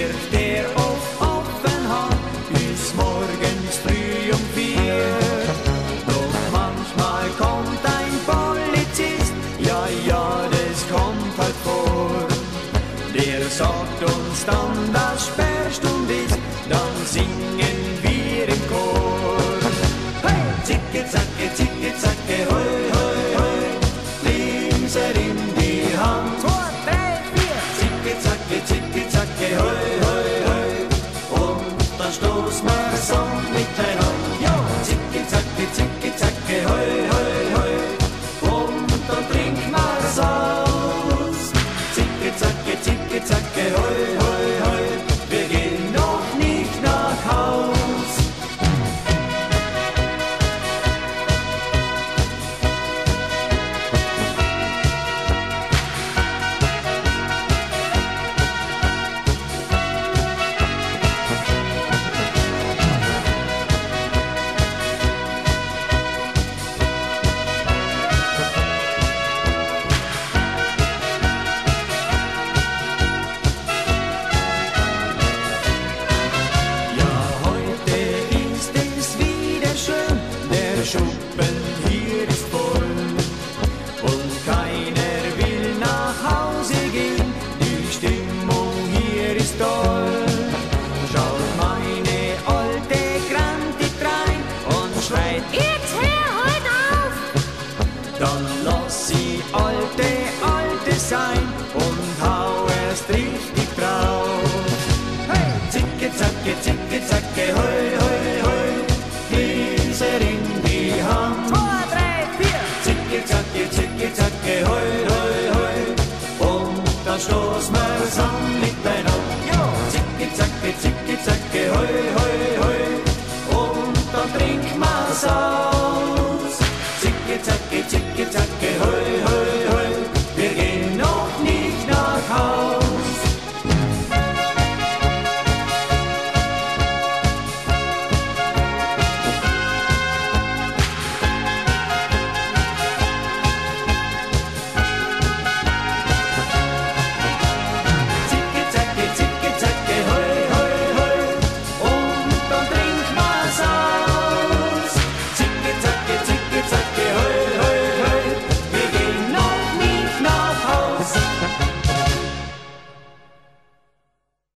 wird der offen hat, bis morgens früh um 4. Doch manchmal kommt ein Polizist, ja, ja, das kommt halt vor. Der sagt uns dann, dass Sperrstunde ist, dann singen wir im Chor. Hey! Zicke, zacke, hoi, hoi, hoi, links in die Hand. 2, 3, 4. Zicke, zacke, hoi, hoi, hoi, und dann stoßen wir so miteinander. Jo! Zicke, zacke, hoi, hoi, hoi, und dann trinken wir's aus. Zicke, zacke, hoi, hoi, hoi, wir gehen noch nicht nach Haus. Der Schuppen hier ist voll und keiner will nach Hause gehen. Die Stimmung hier ist toll.